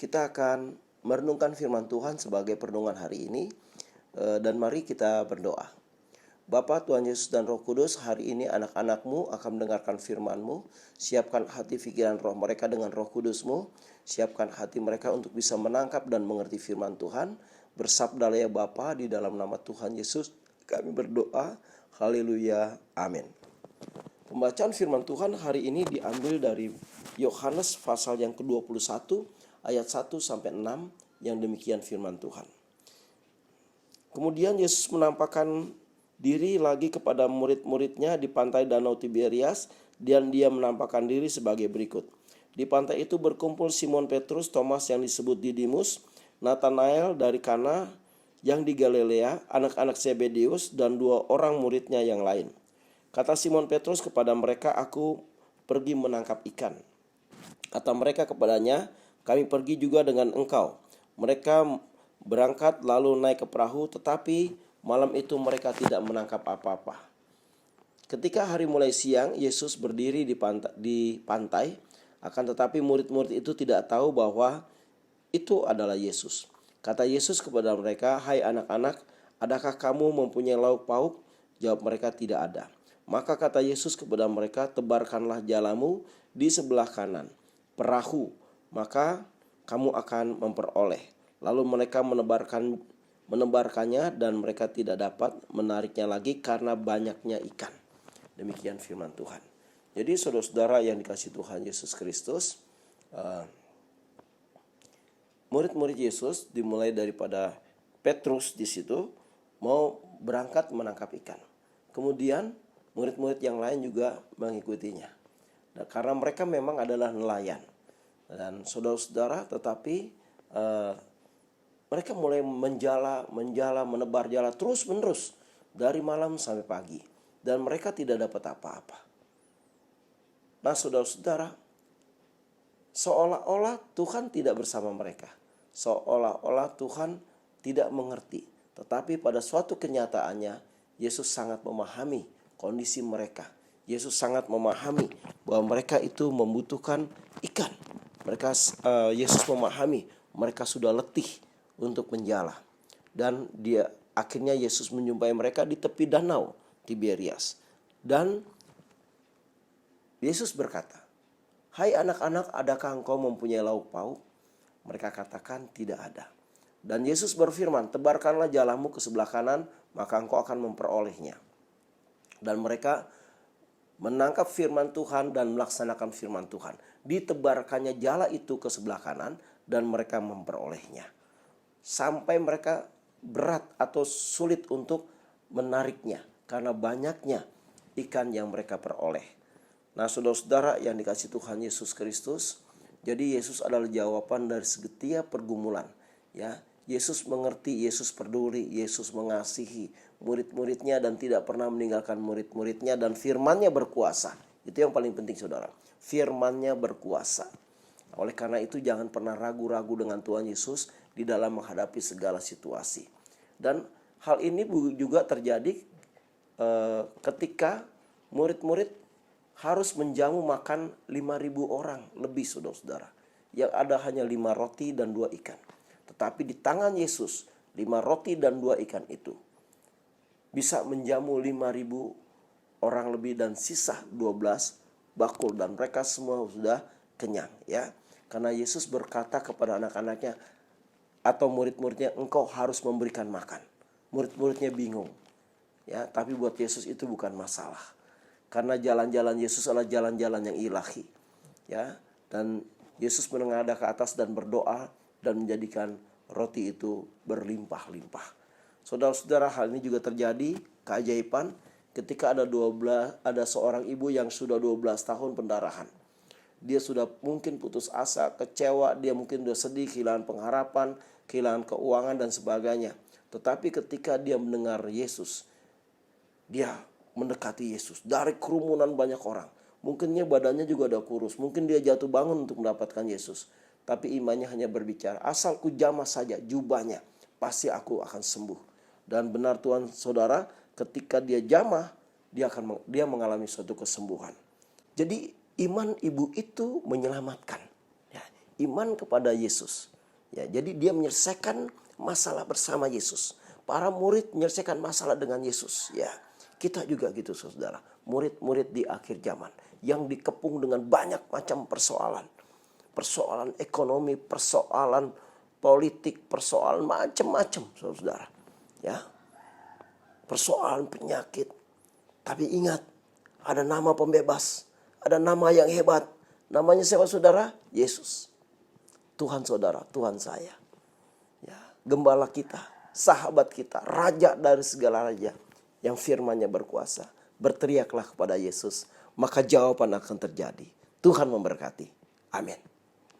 Kita akan merenungkan firman Tuhan sebagai perenungan hari ini, dan mari kita berdoa. Bapa, Tuhan Yesus dan Roh Kudus, hari ini anak-anak-Mu akan mendengarkan firman-Mu. Siapkan hati pikiran roh mereka dengan Roh Kudus-Mu. Siapkan hati mereka untuk bisa menangkap dan mengerti firman Tuhan. Bersabdalah ya Bapa, di dalam nama Tuhan Yesus kami berdoa. Haleluya, amin. Pembacaan firman Tuhan hari ini diambil dari Yohanes pasal yang ke-21 ayat 1-6 yang demikian firman Tuhan. Kemudian Yesus menampakkan diri lagi kepada murid-muridnya di pantai Danau Tiberias, dan dia menampakkan diri sebagai berikut. Di pantai itu berkumpul Simon Petrus, Thomas yang disebut Didimus, Nathanael dari Kana yang di Galilea, anak-anak Zebedeus, dan 2 orang muridnya yang lain. Kata Simon Petrus kepada mereka, "Aku pergi menangkap ikan." Kata mereka kepadanya, "Kami pergi juga dengan engkau." Mereka berangkat lalu naik ke perahu, tetapi malam itu mereka tidak menangkap apa-apa. Ketika hari mulai siang, Yesus berdiri di pantai, akan tetapi murid-murid itu tidak tahu bahwa itu adalah Yesus. Kata Yesus kepada mereka, "Hai anak-anak, adakah kamu mempunyai lauk pauk?" Jawab mereka, "Tidak ada." Maka kata Yesus kepada mereka, "Tebarkanlah jalamu di sebelah kanan perahu, maka kamu akan memperoleh." Lalu mereka menebarkannya, dan mereka tidak dapat menariknya lagi karena banyaknya ikan. Demikian firman Tuhan. Jadi saudara-saudara yang dikasihi Tuhan Yesus Kristus, murid-murid Yesus dimulai daripada Petrus di situ mau berangkat menangkap ikan. Kemudian murid-murid yang lain juga mengikutinya. Nah, karena mereka memang adalah nelayan. Dan saudara-saudara, tetapi mereka mulai menjala, menebar jala terus-menerus dari malam sampai pagi. Dan mereka tidak dapat apa-apa. Nah, saudara-saudara, seolah-olah Tuhan tidak bersama mereka. Seolah-olah Tuhan tidak mengerti. Tetapi pada suatu kenyataannya, Yesus sangat memahami kondisi mereka. Yesus sangat memahami bahwa mereka itu membutuhkan ikan. Yesus memahami mereka sudah letih untuk menjala. Dan akhirnya Yesus menjumpai mereka di tepi danau Tiberias. Dan Yesus berkata, "Hai anak-anak, adakah engkau mempunyai lauk pauk?" Mereka katakan, "Tidak ada." Dan Yesus berfirman, "Tebarkanlah jalamu ke sebelah kanan, maka engkau akan memperolehnya." Dan mereka menangkap firman Tuhan dan melaksanakan firman Tuhan. Ditebarkannya jala itu ke sebelah kanan dan mereka memperolehnya. Sampai mereka berat atau sulit untuk menariknya karena banyaknya ikan yang mereka peroleh. Nah, saudara-saudara yang dikasihi Tuhan Yesus Kristus, jadi Yesus adalah jawaban dari setiap pergumulan. Ya, Yesus mengerti, Yesus peduli, Yesus mengasihi murid-muridnya dan tidak pernah meninggalkan murid-muridnya, dan firman-Nya berkuasa. Itu yang paling penting, saudara. Firman-Nya berkuasa. Oleh karena itu jangan pernah ragu-ragu dengan Tuhan Yesus di dalam menghadapi segala situasi. Dan hal ini juga terjadi ketika murid-murid harus menjamu makan 5.000 orang lebih, saudara-saudara. Yang ada hanya 5 roti dan 2 ikan. Tetapi di tangan Yesus, 5 roti dan 2 ikan itu bisa menjamu 5.000 orang lebih, dan sisa 12 bakul, dan mereka semua sudah kenyang, ya. Karena Yesus berkata kepada anak-anaknya atau murid-muridnya, "Engkau harus memberikan makan." Murid-muridnya bingung, ya, tapi buat Yesus itu bukan masalah. Karena jalan-jalan Yesus adalah jalan-jalan yang ilahi, ya. Dan Yesus menengadah ke atas dan berdoa dan menjadikan roti itu berlimpah-limpah. Saudara-saudara, hal ini juga terjadi keajaiban ketika ada seorang ibu yang sudah 12 tahun pendarahan. Dia sudah mungkin putus asa, kecewa, dia mungkin sudah sedih, kehilangan pengharapan, kehilangan keuangan dan sebagainya. Tetapi ketika dia mendengar Yesus, dia mendekati Yesus dari kerumunan banyak orang. Mungkinnya badannya juga ada kurus, mungkin dia jatuh bangun untuk mendapatkan Yesus. Tapi imannya hanya berbicara, "Asal ku jamah saja jubahnya, pasti aku akan sembuh." Dan benar Tuhan, saudara, ketika dia jamah, dia mengalami suatu kesembuhan. Jadi iman ibu itu menyelamatkan. Ya, iman kepada Yesus. Ya, jadi dia menyelesaikan masalah bersama Yesus. Para murid menyelesaikan masalah dengan Yesus. Ya, kita juga gitu saudara. Murid-murid di akhir zaman yang dikepung dengan banyak macam persoalan. Persoalan ekonomi, persoalan politik, persoalan macam-macam saudara. Ya, persoalan penyakit. Tapi ingat, ada nama pembebas, ada nama yang hebat. Namanya siapa saudara? Yesus. Tuhan saudara, Tuhan saya. Ya, gembala kita, sahabat kita, raja dari segala raja yang firman-Nya berkuasa. Berteriaklah kepada Yesus, maka jawaban akan terjadi. Tuhan memberkati. Amin.